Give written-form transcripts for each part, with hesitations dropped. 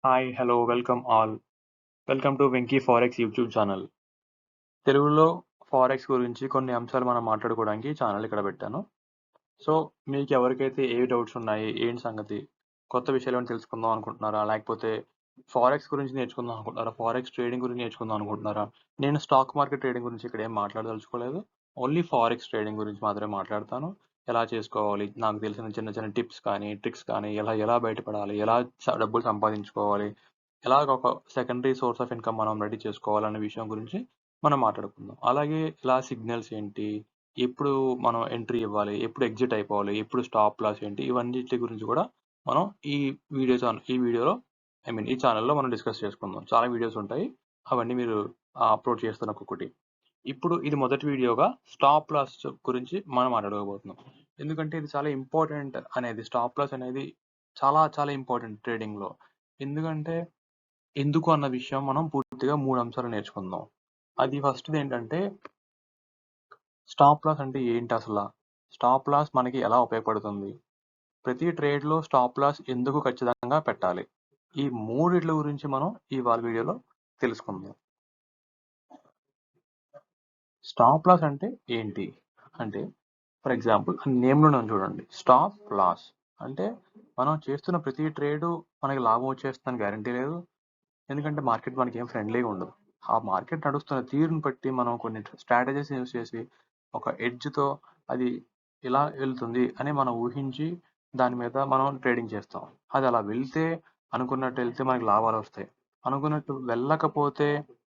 Hi, hello, welcome all. Welcome to Venky forex YouTube channel. తెలుగులో forex గురించి కొన్ని అంశాలు మనం మాట్లాడుకోవడానికి ఛానల్ ఇక్కడ పెట్టాను. సో, మీకు ఎవరికైతే ఏ డౌట్స్ ఉన్నాయి, ఏంటి సంగతి, కొత్త విషయాలు ఏమైనా తెలుసుకుందాం అనుకుంటున్నారా? లేకపోతే ఫారెక్స్ గురించి నేర్చుకుందాం అనుకుంటున్నారా? ఫారెక్స్ ట్రేడింగ్ గురించి నేర్చుకుందాం అనుకుంటున్నారా? నేను స్టాక్ మార్కెట్ ట్రేడింగ్ గురించి ఇక్కడ ఏం మాట్లాడదలుచుకోలేదు. ఓన్లీ ఫారెక్స్ ట్రేడింగ్ గురించి మాత్రమే మాట్లాడతాను. ఎలా చేసుకోవాలి, నాకు తెలిసిన చిన్న చిన్న టిప్స్ కానీ, ట్రిక్స్ కానీ, ఎలా ఎలా బయటపడాలి, ఎలా డబ్బులు సంపాదించుకోవాలి, ఎలాగ ఒక సెకండరీ సోర్స్ ఆఫ్ ఇన్కమ్ మనం రెడీ చేసుకోవాలనే విషయం గురించి మనం మాట్లాడుకుందాం. అలాగే ఇలా సిగ్నల్స్ ఏంటి, ఎప్పుడు మనం ఎంట్రీ ఇవ్వాలి, ఎప్పుడు ఎగ్జిట్ అయిపోవాలి, ఎప్పుడు స్టాప్ లాస్ ఏంటి, ఇవన్నిటి గురించి కూడా మనం ఈ వీడియోలో ఈ ఛానల్లో మనం డిస్కస్ చేసుకుందాం. చాలా వీడియోస్ ఉంటాయి, అవన్నీ మీరు అప్లోడ్ చేస్తాను ఒక్కొక్కటి. ఇప్పుడు ఇది మొదటి వీడియోగా స్టాప్ లాస్ గురించి మనం మాట్లాడుకోబోతున్నాం. ఎందుకంటే ఇది చాలా ఇంపార్టెంట్ అనేది, స్టాప్ లాస్ అనేది చాలా చాలా ఇంపార్టెంట్ ట్రేడింగ్లో. ఎందుకంటే ఎందుకు అన్న విషయం మనం పూర్తిగా 3 అంశాలు నేర్చుకుందాం. అది ఫస్ట్‌ది ఏంటంటే, స్టాప్ లాస్ అంటే ఏంటి అసల? స్టాప్ లాస్ మనకి ఎలా ఉపయోగపడుతుంది? ప్రతి ట్రేడ్‌లో స్టాప్ లాస్ ఎందుకు ఖచ్చితంగా పెట్టాలి? ఈ మూడిట్ల గురించి మనం ఇవాళ వీడియోలో తెలుసుకుందాం. స్టాప్ లాస్ అంటే ఏంటి? అంటే ఫర్ ఎగ్జాంపుల్ నేమ్‌లోనే ఉంది చూడండి. స్టాప్ లాస్ అంటే మనం చేస్తున్న ప్రతి ట్రేడు మనకి లాభం వచ్చేస్తుందని గ్యారంటీ లేదు. ఎందుకంటే మార్కెట్ మనకేం ఫ్రెండ్లీగా ఉండదు. ఆ మార్కెట్ నడుస్తున్న తీరుని బట్టి మనం కొన్ని స్ట్రాటజీస్ యూజ్ చేసి ఒక ఎడ్జ్‌తో అది ఇలా వెళ్తుంది అని మనం ఊహించి దాని మీద మనం ట్రేడింగ్ చేస్తాం. అది అలా వెళ్తే అనుకున్నట్టు వెళ్తే మనకి లాభాలు వస్తాయి. అనుకున్నట్టు వెళ్ళకపోతే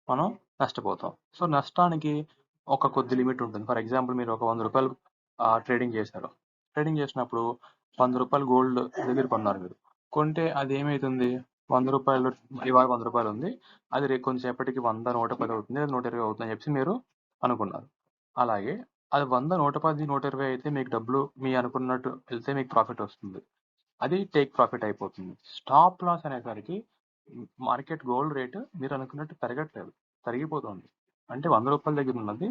మనం నష్టపోతాం. సో, నష్టానికి ఒక కొద్ది లిమిట్ ఉంటుంది. ఫర్ ఎగ్జాంపుల్ మీరు ఒక రూ. 100 ట్రేడింగ్ చేశారు. ట్రేడింగ్ చేసినప్పుడు రూ. 100 గోల్డ్ దగ్గర కొన్నారు మీరు. కొంటే అది ఏమైతుంది? రూ. 100 ఇవాళ రూ. 100 ఉంది. అది రేపు కొంచెంసేపటికి 100, 110 అవుతుంది. లేదా 120 అవుతుందని చెప్పేసి మీరు అనుకున్నారు. అలాగే అది 100, 110, 120 అయితే మీకు డబ్బులు మీ అనుకున్నట్టు వెళ్తే మీకు ప్రాఫిట్ వస్తుంది. అది టేక్ ప్రాఫిట్ అయిపోతుంది. స్టాప్ లాస్ అనేసరికి మార్కెట్ గోల్డ్ రేట్ మీరు అనుకున్నట్టు పెరగట్లేదు, తరిగిపోతుంది. అంటే రూ. 100 దగ్గర ఉన్నది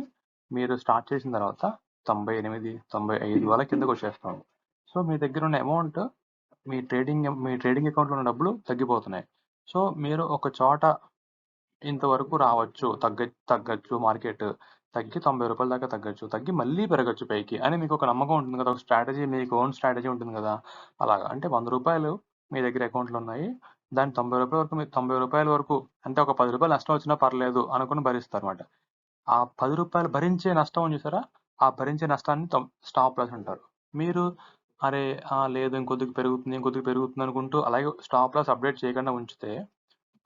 మీరు స్టార్ట్ చేసిన తర్వాత 98, 95 వల్ల కిందకు వచ్చేస్తుంది. సో, మీ దగ్గర ఉన్న అమౌంట్ మీ ట్రేడింగ్ అకౌంట్లో ఉన్న డబ్బులు తగ్గిపోతున్నాయి. సో, మీరు ఒక చోట ఇంతవరకు రావచ్చు, తగ్గచ్చు మార్కెట్. తగ్గి రూ. 90 దాకా తగ్గచ్చు. తగ్గి మళ్ళీ పెరగచ్చు పైకి అని మీకు ఒక నమ్మకం ఉంటుంది కదా! ఒక స్ట్రాటజీ, మీకు ఓన్ స్ట్రాటజీ ఉంటుంది కదా! అలాగా. అంటే రూ. 100 మీ దగ్గర అకౌంట్‌లో ఉన్నాయి. దాని రూ. 90 వరకు మీరు రూ. 90 వరకు, అంటే ఒక రూ. 10 నష్టం వచ్చినా పర్లేదు అనుకుని భరిస్తారన్నమాట. ఆ రూ. 10 భరించే నష్టం ఉంది చూసారా? ఆ భరించే నష్టాన్ని స్టాప్ లాస్ అంటారు. మీరు అరే! లేదు ఇంకొద్దిగా పెరుగుతుంది, ఇంకొద్దిగా పెరుగుతుంది అనుకుంటూ అలాగే స్టాప్ లాస్ అప్డేట్ చేయకుండా ఉంచితే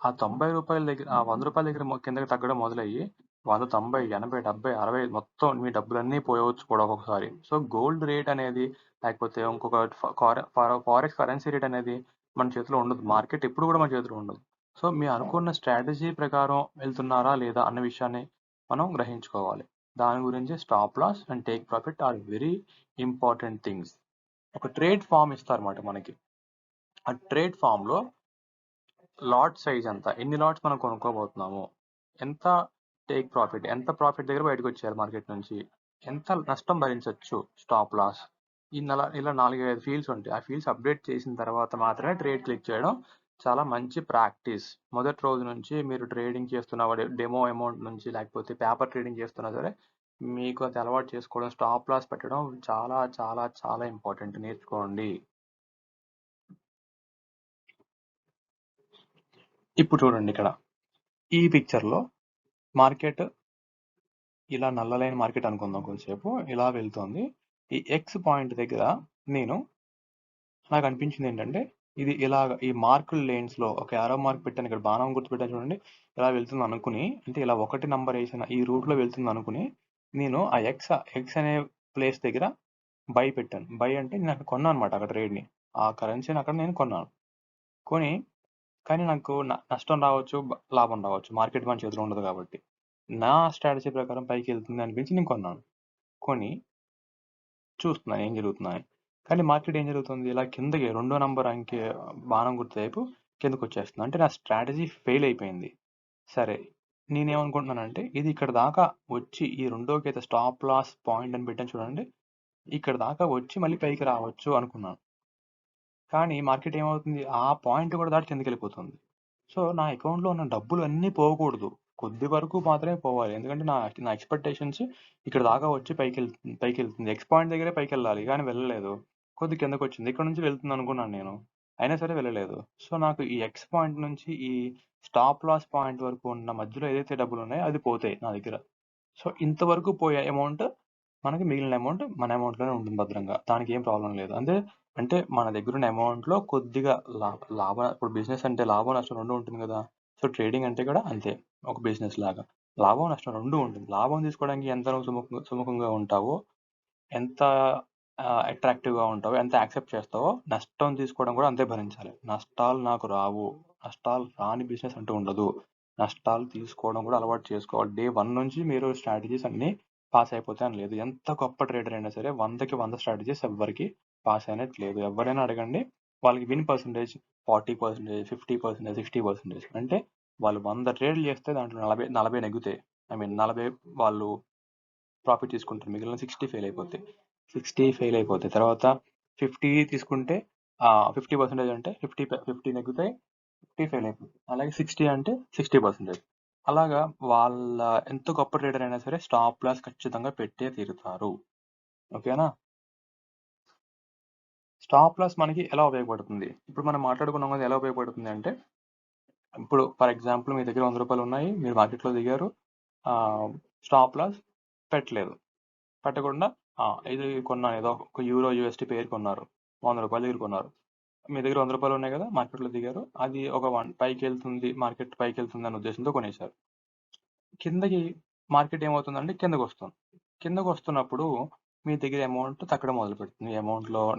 ఆ రూ. 90 దగ్గర, ఆ రూ. 100 దగ్గర కిందకి తగ్గడం మొదలయ్యి 100, 90, 80, 70, 60 మొత్తం మీ డబ్బులన్నీ పోయవచ్చు కూడా ఒక్కొక్కసారి. సో, గోల్డ్ రేట్ అనేది, లేకపోతే ఇంకొక ఫారెక్స్ కరెన్సీ రేట్ అనేది మన చేతిలో ఉండదు. మార్కెట్ ఎప్పుడు కూడా మన చేతిలో ఉండదు. సో, మీ అనుకున్న స్ట్రాటజీ ప్రకారం వెళ్తున్నారా లేదా అన్న విషయాన్ని మనం గ్రహించుకోవాలి. దాని గురించి stop loss and take profit are very important things. ఒక ట్రేడ్ ఫామ్ ఇస్తారన్నమాట మనకి. ఆ ట్రేడ్ ఫామ్‌లో లాట్ సైజ్ ఎంత, ఎన్ని లాట్స్ మనం కొనుక్కోబోతున్నాము, ఎంత టేక్ ప్రాఫిట్, ఎంత ప్రాఫిట్ దగ్గర బయటకు వచ్చేయాలి మార్కెట్ నుంచి, ఎంత నష్టం భరించవచ్చు, స్టాప్ లాస్, ఇలా 4, 5 ఫీల్డ్స్ ఉంటాయి. ఆ ఫీల్డ్స్ అప్డేట్ చేసిన తర్వాత మాత్రమే ట్రేడ్ క్లిక్ చేయడం చాలా మంచి ప్రాక్టీస్. మొదటి రోజు నుంచి మీరు ట్రేడింగ్ చేస్తున్న డెమో అమౌంట్ నుంచి, లేకపోతే పేపర్ ట్రేడింగ్ చేస్తున్నా సరే, మీకు అది అలవాటు చేసుకోవడం, స్టాప్ లాస్ పెట్టడం చాలా చాలా చాలా ఇంపార్టెంట్. నేర్చుకోండి. ఇప్పుడు చూడండి ఇక్కడ ఈ పిక్చర్లో మార్కెట్ ఇలా నల్ల లైన్ మార్కెట్ అనుకుందాం, కొంచెంసేపు ఇలా వెళ్తోంది. ఈ ఎక్స్ పాయింట్ దగ్గర నాకు అనిపించింది ఏంటంటే, ఇది ఇలాగ ఈ మార్కుల లేన్స్ లో ఒక యారో మార్క్ పెట్టాను, ఇక్కడ బాణం గుర్తు పెట్టాను చూడండి, ఇలా వెళ్తుంది అనుకుని, అంటే ఇలా 1 నంబర్ వేసిన ఈ రూట్ లో వెళ్తుంది అనుకుని, నేను ఆ ఎక్స్ అనే ప్లేస్ దగ్గర బై పెట్టాను. బై అంటే నేను అక్కడ కొన్నాను అనమాట, అక్కడ ట్రేడ్ ని, ఆ కరెన్సీని అక్కడ నేను కొన్నాను. కొని కానీ నాకు నష్టం రావచ్చు, లాభం రావచ్చు, మార్కెట్ మన చేతిలో ఉండదు కాబట్టి. నా స్ట్రాటజీ ప్రకారం పైకి వెళ్తుంది అనిపించి నేను కొన్నాను. కొని చూస్తున్నాను ఏం జరుగుతుందని. కానీ మార్కెట్ ఏం జరుగుతుంది, ఇలా కిందకి 2వ నంబర్ అంకె బాణం గుర్తు వైపు కిందకు వచ్చేస్తుంది. అంటే నా స్ట్రాటజీ ఫెయిల్ అయిపోయింది. సరే, నేనేమనుకుంటున్నానంటే ఇది ఇక్కడ దాకా వచ్చి, ఈ రెండోకైతే స్టాప్ లాస్ పాయింట్ అని పెట్టాను చూడండి, ఇక్కడ దాకా వచ్చి మళ్ళీ పైకి రావచ్చు అనుకున్నాను. కానీ మార్కెట్ ఏమవుతుంది, ఆ పాయింట్ కూడా దాటి కిందకి వెళ్ళిపోతుంది. సో నా అకౌంట్లో ఉన్న డబ్బులు అన్నీ పోకూడదు, కొద్ది వరకు మాత్రమే పోవాలి. ఎందుకంటే నా నా ఎక్స్పెక్టేషన్స్ ఇక్కడ దాకా వచ్చి పైకి వెళ్తుంది, ఎక్స్ పాయింట్ దగ్గరే పైకి వెళ్ళాలి కానీ వెళ్ళలేదు, కొద్ది కిందకు వచ్చింది, ఇక్కడ నుంచి వెళ్తుంది అనుకున్నాను నేను, అయినా సరే వెళ్ళలేదు. సో నాకు ఈ ఎక్స్ పాయింట్ నుంచి ఈ స్టాప్ లాస్ పాయింట్ వరకు ఉన్న మధ్యలో ఏదైతే డబ్బులు ఉన్నాయో అది పోతాయి నా దగ్గర. సో ఇంతవరకు పోయే అమౌంట్ మనకి మిగిలిన అమౌంట్ మన అమౌంట్లోనే ఉంటుంది భద్రంగా, దానికి ఏం ప్రాబ్లం లేదు. అంటే మన దగ్గర ఉన్న అమౌంట్లో కొద్దిగా లాభం, ఇప్పుడు బిజినెస్ అంటే లాభం నష్టం రెండు ఉంటుంది కదా. సో ట్రేడింగ్ అంటే కూడా అంతే, ఒక బిజినెస్ లాగా లాభం నష్టం రెండు ఉంటుంది. లాభం తీసుకోవడానికి ఎంత నువ్వు సుముఖంగా ఉంటావో, ఎంత అట్రాక్టివ్గా ఉంటావో, ఎంత యాక్సెప్ట్ చేస్తావో, నష్టం తీసుకోవడం కూడా అంతే భరించాలి. నష్టాలు నాకు రావు, నష్టాలు రాని బిజినెస్ అంటూ ఉండదు. నష్టాలు తీసుకోవడం కూడా అలవాటు చేసుకోవాలి. డే 1 నుంచి మీరు స్ట్రాటజీస్ అన్ని పాస్ అయిపోతాయి అని లేదు. ఎంత గొప్ప ట్రేడర్ అయినా సరే 100కి 100 స్ట్రాటజీస్ ఎవ్వరికి పాస్ అయినట్టు లేదు. ఎవరైనా అడగండి, వాళ్ళకి విన్ పర్సంటేజ్ 40%, 50%, 60%. అంటే వాళ్ళు 100 ట్రేడ్లు చేస్తే దాంట్లో 40 నెగ్గుతాయి. ఐ మీన్ 40 వాళ్ళు ప్రాఫిట్ తీసుకుంటారు, మిగిలిన 60 ఫెయిల్ అయిపోతాయి. 60 ఫెయిల్ అయిపోతాయి. తర్వాత 50 తీసుకుంటే 50% అంటే 50 నెగ్గుతాయి, 50 ఫెయిల్ అయిపోతాయి. అలాగే 60 అంటే 60%. అలాగా వాళ్ళ ఎంత గొప్ప ట్రేడర్ అయినా సరే స్టాప్ లాస్ ఖచ్చితంగా పెట్టే తీరుతారు. ఓకేనా? స్టాప్ లాస్ మనకి ఎలా ఉపయోగపడుతుంది? ఇప్పుడు మనం మాట్లాడుకున్నాం కదా, ఎలా ఉపయోగపడుతుంది అంటే, ఇప్పుడు ఫర్ ఎగ్జాంపుల్ మీ దగ్గర 100 రూపాయలు ఉన్నాయి, మీరు మార్కెట్లో దిగారు, స్టాప్ లాస్ పెట్టలేదు, పెట్టకుండా ఇది కొన్నాను, ఏదో ఒక యూరో యూఎస్టీ పేరు కొన్నారు, 100 రూపాయలు దగ్గర కొన్నారు. మీ దగ్గర 100 రూపాయలు ఉన్నాయి కదా, మార్కెట్లో దిగారు, అది ఒక పైకి వెళ్తుంది, మార్కెట్ పైకి వెళ్తుంది అనే ఉద్దేశంతో కొనేశారు. కిందకి మార్కెట్ ఏమవుతుందంటే కిందకు వస్తుంది. కిందకు వస్తున్నప్పుడు మీ దగ్గర అమౌంట్ తగ్గడం మొదలు పెడుతుంది.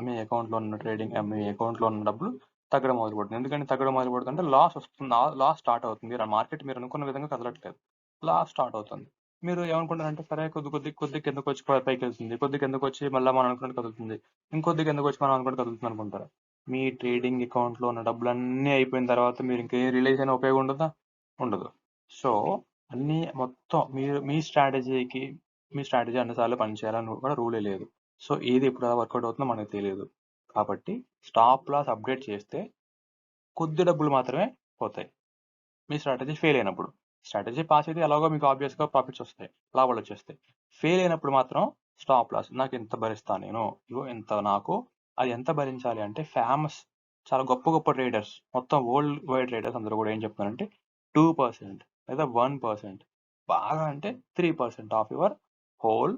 మీ అకౌంట్లో ఉన్న మీ అకౌంట్లో ఉన్న డబ్బులు తగ్గడం మొదలు పెడుతుంది. ఎందుకంటే తగ్గడం మొదలు పెడుతుంటే లాస్ వస్తుంది, లాస్ స్టార్ట్ అవుతుంది. మార్కెట్ మీరు అనుకున్న విధంగా కదలట్లేదు, లాస్ స్టార్ట్ అవుతుంది. మీరు ఏమనుకుంటారంటే, సరే కొద్ది కిందకు వచ్చి పైకి వెళ్తుంది, కొద్ది కిందకు వచ్చి మళ్ళీ మనం అనుకున్నట్టు కదులుతుంది, ఇంకొద్ది కిందకు వచ్చి మనం అనుకున్నట్టు కదులుతుంది అనుకుంటారు. మీ ట్రేడింగ్ అకౌంట్లో ఉన్న డబ్బులన్నీ అయిపోయిన తర్వాత మీరు ఇంకేం రిలీజ్ అయిన ఉపయోగం ఉండదు. సో అన్ని మొత్తం మీరు మీ స్ట్రాటజీ అన్నిసార్లు పనిచేయాలని కూడా రూలే లేదు. సో ఏది ఎప్పుడు వర్కౌట్ అవుతుందో మనకు తెలియదు. కాబట్టి స్టాప్ లాస్ అప్డేట్ చేస్తే కొద్ది డబ్బులు మాత్రమే పోతాయి మీ స్ట్రాటజీ ఫెయిల్ అయినప్పుడు. స్ట్రాటజీ పాస్ అయితే ఎలాగో మీకు ఆబ్వియస్గా ప్రాఫిట్స్ వస్తాయి, లాభాలు వచ్చేస్తాయి. ఫెయిల్ అయినప్పుడు మాత్రం స్టాప్ లాస్, నాకు ఎంత భరిస్తాను నేను, ఇగో ఎంత నాకు, అది ఎంత భరించాలి అంటే, చాలా గొప్ప గొప్ప ట్రేడర్స్, మొత్తం వరల్డ్ వైడ్ ట్రేడర్స్ అందరూ కూడా ఏం చెప్తున్నారంటే 2% లేదా 1%, బాగా అంటే 3% of your whole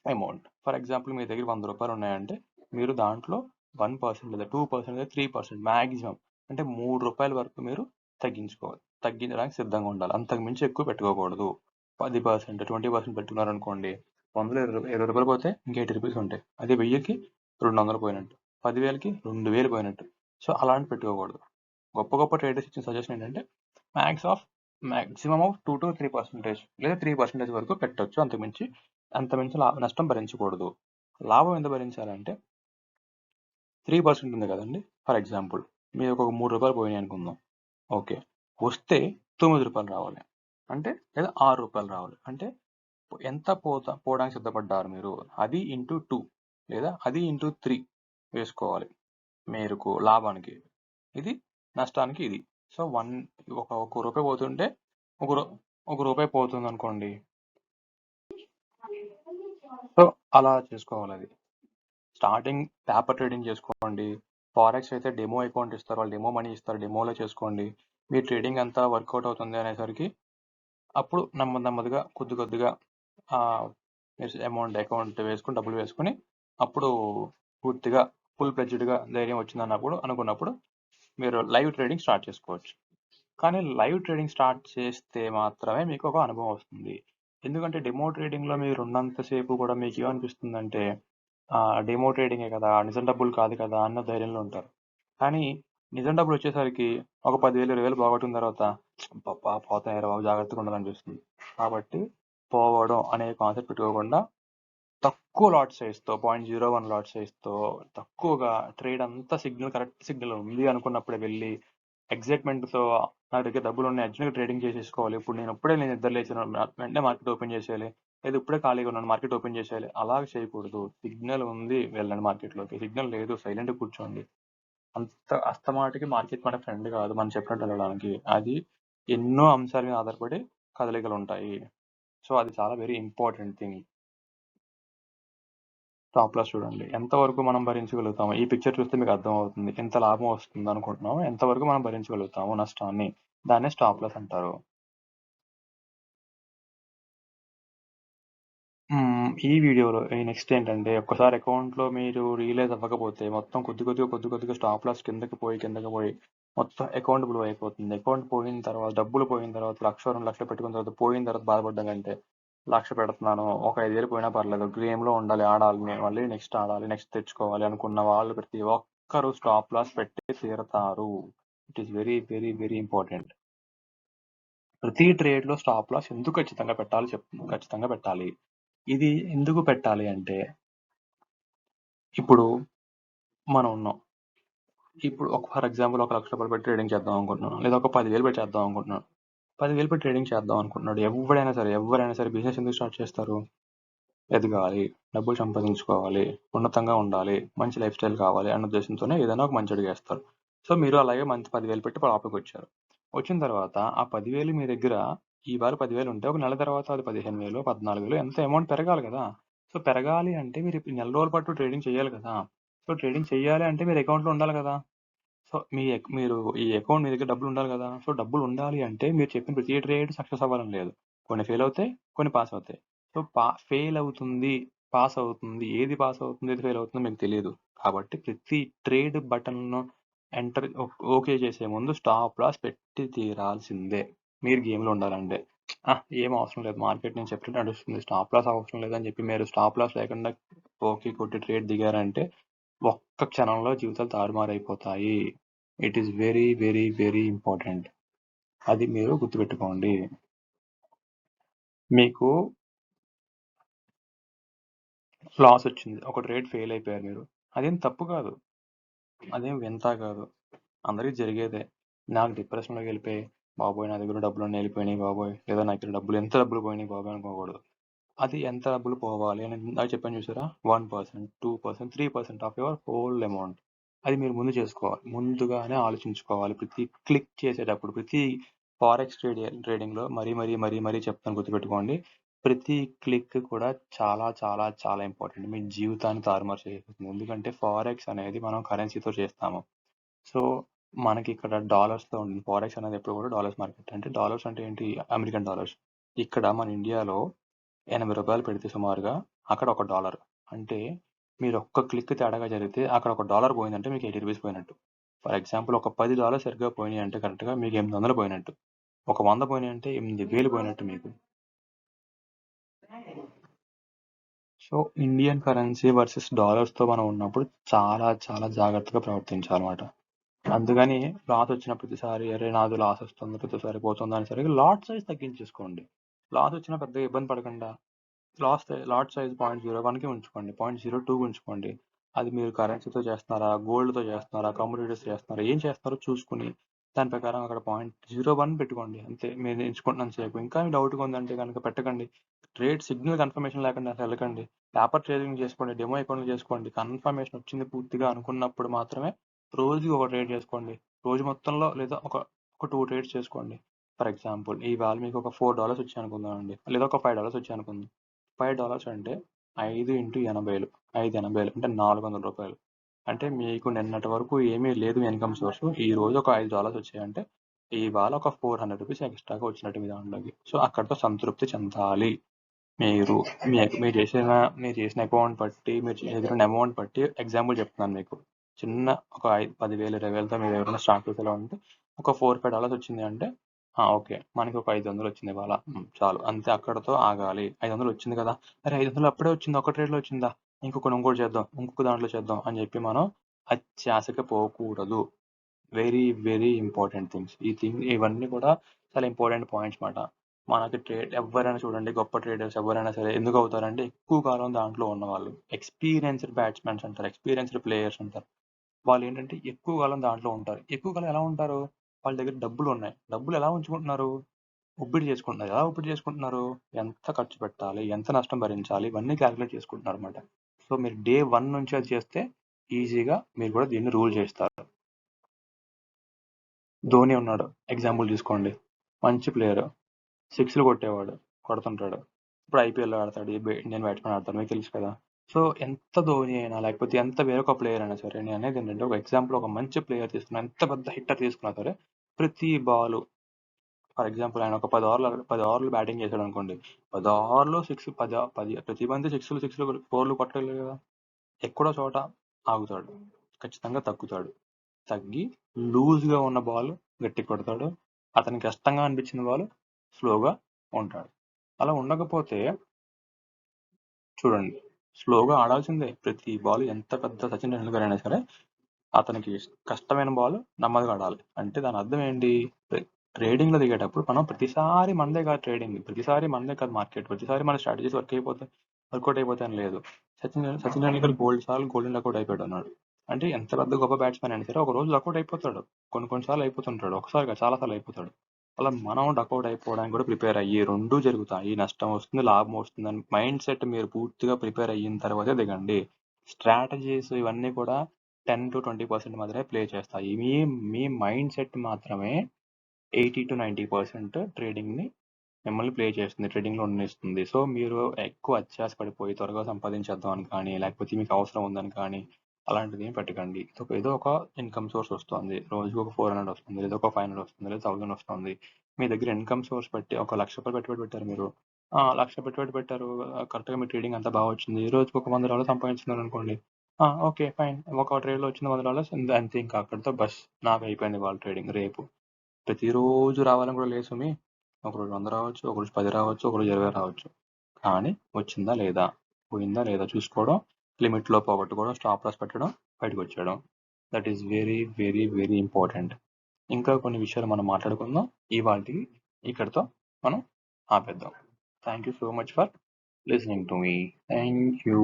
amount. For example మీ దగ్గర 100 రూపాయలు ఉన్నాయంటే, మీరు దాంట్లో 1% లేదా 2% లేదా 3% మ్యాక్సిమం అంటే 3 రూపాయల వరకు మీరు తగ్గించడానికి సిద్ధంగా ఉండాలి. అంతకు మించి ఎక్కువ పెట్టుకోకూడదు. 10%, 20% పెట్టుకున్నారనుకోండి, 100లో 20 రూపాయలు పోతే ఇంకా 80 రూపీస్ ఉంటాయి. అదే 1000కి 200 పోయినట్టు, 10,000కి 2000 పోయినట్టు. సో అలాంటి పెట్టుకోకూడదు. గొప్ప గొప్ప ట్రేడర్స్ ఇచ్చిన సజెషన్ ఏంటంటే, మాక్సిమం ఆఫ్ 2 to 3% లేదా 3% వరకు పెట్టొచ్చు, అంతమించి నష్టం భరించకూడదు. లాభం ఎంత భరించాలంటే, 3% ఉంది కదండి, ఫర్ ఎగ్జాంపుల్ మీరు ఒక 3 రూపాయలు పోయినాయి అనుకుందాం. ఓకే, వస్తే 9 రూపాయలు రావాలి అంటే, లేదా 6 రూపాయలు రావాలి అంటే, ఎంత పోవడానికి సిద్ధపడ్డారు మీరు, అది ఇంటూ 2 లేదా అది ఇంటూ 3 వేసుకోవాలి మేరకు లాభానికి. ఇది నష్టానికి ఇది. సో ఒక రూపాయి పోతుంటే ఒక రూపాయి పోతుంది అనుకోండి. సో అలా చేసుకోవాలి. అది స్టార్టింగ్ పేపర్ ట్రేడింగ్ చేసుకోండి. ఫారెక్స్ అయితే డెమో అకౌంట్ ఇస్తారు, వాళ్ళు డెమో మనీ ఇస్తారు, డెమోలో చేసుకోండి. మీ ట్రేడింగ్ అంతా వర్కౌట్ అవుతుంది అనేసరికి అప్పుడు నెమ్మదిగా కొద్దిగా అకౌంట్ వేసుకుని డబ్బులు వేసుకుని, అప్పుడు పూర్తిగా ఫుల్ ఫ్లెడ్జ్డ్గా ధైర్యం వచ్చిందన్నప్పుడు అనుకున్నప్పుడు మీరు లైవ్ ట్రేడింగ్ స్టార్ట్ చేసుకోవచ్చు. కానీ లైవ్ ట్రేడింగ్ స్టార్ట్ చేస్తే మాత్రమే మీకు ఒక అనుభవం వస్తుంది. ఎందుకంటే డెమో ట్రేడింగ్లో మీరు ఉన్నంతసేపు కూడా మీకు ఏమనిపిస్తుందంటే, డెమో ట్రేడింగే కదా, నిజం డబ్బులు కాదు కదా అన్న ధైర్యంలో ఉంటారు. కానీ నిజం డబ్బులు వచ్చేసరికి ఒక 10,000, 20,000 పోగొట్టిన తర్వాత పోతాయి బాబు, జాగ్రత్తగా ఉండాలనిపిస్తుంది. కాబట్టి పోవడం అనే కాన్సెప్ట్ పెట్టుకోకుండా, తక్కువ లాట్ సైజ్తో 0.01 లాట్ సైజ్తో తక్కువగా ట్రేడ్ అంతా కరెక్ట్ సిగ్నల్ ఉంది అనుకున్నప్పుడే వెళ్ళి ఎగ్జైట్మెంట్తో నా దగ్గర డబ్బులు ఉన్నాయి, అర్జెంట్గా ట్రేడింగ్ చేసేసుకోవాలి, ఇప్పుడు నేను నిద్ర లేచిన వెంటనే మార్కెట్ ఓపెన్ చేసేయాలి, లేదు ఇప్పుడే ఖాళీగా ఉన్నాను మార్కెట్ ఓపెన్ చేసేయాలి, అలా చేయకూడదు. సిగ్నల్ ఉంది వెళ్ళండి మార్కెట్లోకి, సిగ్నల్ లేదు సైలెంట్గా కూర్చోండి. అంత అస్తమాటికి మార్కెట్ మన ఫ్రెండ్ కాదు మనం చెప్పినట్టు వెళ్ళడానికి. అది ఎన్నో అంశాల మీద ఆధారపడి కదలికలు ఉంటాయి. సో అది చాలా very important thing. Stop loss చూడండి ఎంతవరకు మనం భరించగలుగుతాము. ఈ పిక్చర్ చూస్తే మీకు అర్థమవుతుంది. ఎంత లాభం వస్తుంది అనుకుంటున్నాం, ఎంతవరకు మనం భరించగలుగుతాము నష్టాన్ని. దాన్నే స్టాప్ లాస్ అంటారు. ఈ వీడియోలో నెక్స్ట్ ఏంటంటే ఒక్కసారి అకౌంట్లో మీరు రియలైజ్ అవ్వకపోతే మొత్తం కొద్ది కొద్దిగా స్టాప్ లాస్ కిందకి పోయి మొత్తం అకౌంట్ బ్లో అయిపోతుంది. అకౌంట్ పోయిన తర్వాత డబ్బులు పోయిన తర్వాత 1,00,000 2,00,000 పెట్టుకున్న తర్వాత పోయిన తర్వాత బాధపడ్డం కంటే 1,00,000 పెడుతున్నాను ఒక 5,000 పోయినా పర్లేదు, గేమ్లో ఉండాలి, ఆడాలి, నేను మళ్ళీ నెక్స్ట్ ఆడాలి, నెక్స్ట్ తెచ్చుకోవాలి అనుకున్న వాళ్ళు ప్రతి ఒక్కరు స్టాప్ లాస్ పెట్టి తీరతారు. It is very very very important. ప్రతి ట్రేడ్లో స్టాప్ లాస్ ఎందుకు ఖచ్చితంగా పెట్టాలి. ఇది ఎందుకు పెట్టాలి అంటే ఇప్పుడు మనం ఉన్నాం. ఇప్పుడు ఫర్ ఎగ్జాంపుల్ ఒక 1,00,000 రూపాయలు పెట్టి ట్రేడింగ్ చేద్దాం అనుకుంటున్నాను, లేదా ఒక 10,000 పెట్టి చేద్దాం అనుకుంటున్నాను. 10,000 పెట్టి ట్రేడింగ్ చేద్దాం అనుకుంటున్నాడు ఎవరైనా సరే బిజినెస్ ఎందుకు స్టార్ట్ చేస్తారు? ఎదగాలి, డబ్బులు సంపాదించుకోవాలి, ఉన్నతంగా ఉండాలి, మంచి లైఫ్ స్టైల్ కావాలి అన్న ఉద్దేశంతోనే ఏదైనా ఒక మంచి అడుగు వేస్తారు. సో మీరు అలాగే మంచి 10,000 పెట్టి లోపలికి వచ్చారు. వచ్చిన తర్వాత ఆ 10,000 మీ దగ్గర ఇవాళ 10,000 ఉంటే ఒక నెల తర్వాత అది 15,000 14,000 ఎంత అమౌంట్ పెరగాలి కదా. సో పెరగాలి అంటే మీరు నెల రోజుల పాటు ట్రేడింగ్ చేయాలి కదా. సో ట్రేడింగ్ చేయాలి అంటే మీరు అకౌంట్లో ఉండాలి కదా. సో మీరు ఈ అకౌంట్ మీ దగ్గర డబ్బులు ఉండాలి కదా. సో డబ్బులు ఉండాలి అంటే మీరు చెప్పిన ప్రతి ట్రేడ్ సక్సెస్ అవ్వాలని లేదు. కొన్ని ఫెయిల్ అవుతాయి, కొన్ని పాస్ అవుతాయి. సో ఫెయిల్ అవుతుంది, పాస్ అవుతుంది, ఏది పాస్ అవుతుంది ఏది ఫెయిల్ అవుతుందో మీకు తెలియదు. కాబట్టి ప్రతి ట్రేడ్ బటన్ ఓకే చేసే ముందు స్టాప్ లాస్ పెట్టి తీరాల్సిందే మీరు గేమ్లో ఉండాలంటే. ఏం అవసరం లేదు, మార్కెట్ నేను చెప్పినట్టు నడుస్తుంది, స్టాప్ లాస్ అవసరం లేదని చెప్పి మీరు స్టాప్ లాస్ లేకుండా ఓకే కొట్టి ట్రేడ్ దిగారంటే ఒక్క క్షణంలో జీవితాలు తారుమారైపోతాయి. It is very very very important. అది మీరు గుర్తుపెట్టుకోండి. మీకు లాస్ వచ్చింది, ఒక ట్రేడ్ ఫెయిల్ అయిపోయారు మీరు, అదేం తప్పు కాదు, అదేం వింత కాదు, అందరికీ జరిగేదే. నాకు డిప్రెషన్లోకి వెళ్ళిపోయి బాబోయ్ నా దగ్గర డబ్బులు వెళ్ళిపోయినాయి బాబోయ్, లేదా నా దగ్గర డబ్బులు ఎంత డబ్బులు పోయినాయి బాబోయ్ అనుకోకూడదు. అది ఎంత డబ్బులు పోవాలి అని నాకు చెప్పాను చూసారా, 1%, 2%, 3% ఆఫ్ యువర్ హోల్ అమౌంట్. అది మీరు ముందు చేసుకోవాలి, ముందుగానే ఆలోచించుకోవాలి. ప్రతి క్లిక్ చేసేటప్పుడు, ప్రతి ఫారెక్స్ ట్రేడింగ్లో మరీ చెప్తాను గుర్తుపెట్టుకోండి. ప్రతి క్లిక్ కూడా చాలా చాలా చాలా ఇంపార్టెంట్, మీ జీవితాన్ని తారుమారు చేసేస్తుంది. ఎందుకంటే ఫారెక్స్ అనేది మనం కరెన్సీతో చేస్తాము. సో మనకి ఇక్కడ డాలర్స్తో ఉంటుంది. ఫారెక్స్ అనేది ఎప్పుడు కూడా డాలర్స్ మార్కెట్. అంటే డాలర్స్ అంటే ఏంటి, అమెరికన్ డాలర్స్. ఇక్కడ మన ఇండియాలో 80 రూపాయలు పెడితే సుమారుగా అక్కడ $1. అంటే మీరు ఒక్క క్లిక్ తేడాగా జరిగితే అక్కడ $1 పోయిందంటే మీకు 80 రూపీస్ పోయినట్టు. ఫర్ ఎగ్జాంపుల్ ఒక $10 సరిగ్గా పోయినాయి అంటే కరెక్ట్గా మీకు 800 పోయినట్టు. ఒక 100 పోయినాయి అంటే 8,000 పోయినట్టు మీకు. సో ఇండియన్ కరెన్సీ వర్సెస్ డాలర్స్తో మనం ఉన్నప్పుడు చాలా చాలా జాగ్రత్తగా ప్రవర్తించాలన్నమాట. అందుకని లాస్ వచ్చిన ప్రతిసారి అరే నాది లాస్ వస్తుంది, ప్రతిసారి పోతుంది అని సరిగ్గా లాట్ సైజ్ తగ్గించేసుకోండి. లాస్ వచ్చినా పెద్దగా ఇబ్బంది పడకుండా లాట్ సైజ్ 0.01కి ఉంచుకోండి, 0.02 ఉంచుకోండి. అది మీరు కరెన్సీతో చేస్తున్నారా, గోల్డ్తో చేస్తున్నారా, కమోడిటీస్ చేస్తున్నారా, ఏం చేస్తారో చూసుకుని దాని ప్రకారం అక్కడ 0.01 పెట్టుకోండి. అంతే, మీరు ఎంచుకుంటున్నంత సేపు. ఇంకా డౌట్గా ఉందంటే కనుక పెట్టకండి. ట్రేడ్ సిగ్నల్ కన్ఫర్మేషన్ లేకుండా అసలు వెళ్ళకండి. పేపర్ ట్రేడింగ్ చేసుకోండి, డెమో అకౌంట్ చేసుకోండి. కన్ఫర్మేషన్ వచ్చింది పూర్తిగా అనుకున్నప్పుడు మాత్రమే రోజుకి ఒక ట్రేడ్ చేసుకోండి. రోజు మొత్తంలో లేదా ఒక 2 ట్రేడ్స్ చేసుకోండి. ఫర్ ఎగ్జాంపుల్ ఇవాళ మీకు ఒక $4 వచ్చాయి అనుకుందామండి, లేదా ఒక $5 వచ్చాయి అనుకుందాం. $5 అంటే 5 × 80, 5/80 అంటే $400. అంటే మీకు నిన్నటి వరకు ఏమీ లేదు ఇన్కమ్ సోర్స్, ఈ రోజు ఒక $5 వచ్చాయంటే ఇవాళ ఒక 400 రూపీస్ ఎక్స్ట్రాగా వచ్చినట్టు మీ దాంట్లోకి. సో అక్కడితో సంతృప్తి చెందాలి. మీరు మీరు చేసిన అకౌంట్ బట్టి, మీరు చేసిన అమౌంట్ బట్టి ఎగ్జాంపుల్ చెప్తున్నాను మీకు. చిన్న ఒక 10,000 20,000తో మీరు ఎవరైనా స్టార్ట్ చేసేలా ఉంటే ఒక $4-5 వచ్చింది అంటే ఓకే మనకి ఒక 500 వచ్చింది ఇవాళ, చాలు అంతే, అక్కడతో ఆగాలి. 500 వచ్చింది కదా, అరే 500 అప్పుడే వచ్చింది, ఒక ట్రేడ్లో వచ్చిందా, ఇంకోటి చేద్దాం, ఇంకొక దాంట్లో చేద్దాం అని చెప్పి మనం అత్యాశకి పోకూడదు. Very very important things. ఇవన్నీ కూడా చాలా ఇంపార్టెంట్ పాయింట్స్ మాట. మనకి ట్రేడ్ ఎవరైనా చూడండి, గొప్ప ట్రేడర్స్ ఎవరైనా సరే ఎందుకు అవుతారంటే ఎక్కువ కాలం దాంట్లో ఉన్నవాళ్ళు. ఎక్స్పీరియన్స్డ్ బ్యాట్స్మెన్స్ అంటారు, ఎక్స్పీరియన్స్డ్ ప్లేయర్స్ అంటారు. వాళ్ళు ఏంటంటే ఎక్కువ కాలం దాంట్లో ఉంటారు. ఎక్కువ కాలం ఎలా ఉంటారు, వాళ్ళ దగ్గర డబ్బులు ఉన్నాయి. డబ్బులు ఎలా ఉంచుకుంటున్నారు, ఒప్పిడి చేసుకుంటున్నారు. ఎలా ఒప్పిడి చేసుకుంటున్నారు, ఎంత ఖర్చు పెట్టాలి, ఎంత నష్టం భరించాలి, ఇవన్నీ క్యాలిక్యులేట్ చేసుకుంటున్నారు అనమాట. సో మీరు డే 1 నుంచి అది చేస్తే ఈజీగా మీరు కూడా దీన్ని రూల్ చేస్తారు. ధోని ఉన్నాడు, ఎగ్జాంపుల్ తీసుకోండి. మంచి ప్లేయర్, సిక్స్లు కొడుతుంటాడు. ఇప్పుడు ఐపీఎల్లో ఆడతాడు, ఇండియన్ బ్యాట్స్మెన్ ఆడతాడు, మీకు తెలుసు కదా. సో ఎంత ధోని అయినా లేకపోతే ఎంత వేరొక ప్లేయర్ అయినా సరే, నేను అనేది ఏంటంటే ఒక ఎగ్జాంపుల్, ఒక మంచి ప్లేయర్ తీసుకున్నా, ఎంత పెద్ద హిట్టర్ తీసుకున్నా సరే, ప్రతి బాల్, ఫర్ ఎగ్జాంపుల్ ఆయన ఒక 10 ఓవర్లు బ్యాటింగ్ చేశాడు అనుకోండి, 10 ఓవర్లు 6, 10 ప్రతి బంతి సిక్స్లు 4లు కొట్టలేదు కదా. ఎక్కడో చోట ఆగుతాడు, ఖచ్చితంగా తగ్గి లూజ్గా ఉన్న బాల్ గట్టి కొడతాడు, అతనికి కష్టంగా అనిపించిన బాల్ స్లోగా ఉంటాడు. అలా ఉండకపోతే చూడండి, స్లోగా ఆడాల్సిందే ప్రతి బాల్. ఎంత పెద్ద సచిన్ టెండూల్కర్ అయినా సరే, అతనికి కష్టమైన బాల్ నెమ్మదిగా ఆడాలి. అంటే దాని అర్థం ఏంటి, ట్రేడింగ్లో దిగేటప్పుడు మనం ప్రతిసారి మనదే కాదు ట్రేడింగ్, ప్రతిసారి మనదే కాదు మార్కెట్, ప్రతిసారి మన స్ట్రాటజీస్ వర్కౌట్ అయిపోతే అని లేదు. సచిన్ టెండూల్కర్ గోల్డెన్ డక్అవుట్ అయిపోయాడు అన్నాడు. అంటే ఎంత పెద్ద గొప్ప బ్యాట్స్మెన్ అయినా సరే ఒక రోజు డక్అవుట్ అయిపోతాడు, కొన్నిసార్లు అయిపోతుంటాడు, ఒకసారి చాలా సార్లు అయిపోతాడు. అలా మనం డక్అవుట్ అయిపోవడానికి కూడా ప్రిపేర్ అయ్యి, రెండు జరుగుతాయి, నష్టం వస్తుంది లాభం వస్తుంది అని మైండ్ సెట్ మీరు పూర్తిగా ప్రిపేర్ అయిన తర్వాతే దిగండి. స్ట్రాటజీస్ ఇవన్నీ కూడా 10-20% మాత్రమే ప్లే చేస్తాయి. మీ మైండ్ సెట్ మాత్రమే 80-90% ట్రేడింగ్ని మిమ్మల్ని ప్లే చేస్తుంది, ట్రేడింగ్లో ఉండనిస్తుంది. సో మీరు ఎక్కువ అత్యాశ పడిపోయి త్వరగా సంపాదించేద్దాం అని కానీ, లేకపోతే మీకు అవసరం ఉందని కానీ అలాంటిది ఏం పెట్టకండి. ఏదో ఒక ఇన్కమ్ సోర్స్ వస్తుంది, రోజుకి ఒక 400 వస్తుంది, లేదా ఒక 500 వస్తుంది, లేదా 1000 వస్తుంది. మీ దగ్గర ఇన్కమ్ సోర్స్ పెట్టి ఒక 1,00,000 రూపాయలు పెట్టుబడి పెట్టారు మీరు, 1,00,000 పెట్టుబడి పెట్టారు, కరెక్ట్గా మీ ట్రేడింగ్ అంతా బాగా వచ్చింది, రోజుకి ఒక $100 సంపాదించున్నారు అనుకోండి. ఓకే ఫైన్, ఒక ట్రేడ్లో వచ్చిన $100 అంతే, ఇంకా అక్కడితో బస్ నాకు అయిపోయింది వాళ్ళ ట్రేడింగ్. రేపు ప్రతిరోజు రావాలని కూడా లేదు సుమి. ఒకరోజు 100 రావచ్చు, ఒకరోజు 10 రావచ్చు, ఒకరోజు 20 రావచ్చు, కానీ వచ్చిందా లేదా, పోయిందా లేదా చూసుకోవడం, లిమిట్లో పోగొట్టుకోవడం, స్టాప్ లాస్ పెట్టడం, బయటకు వచ్చేయడం. That is very very very important. ఇంకా కొన్ని విషయాలు మనం మాట్లాడుకుందాం. ఇవాళకి ఇక్కడితో మనం ఆపేద్దాం. Thank you so much for listening to me. Thank you.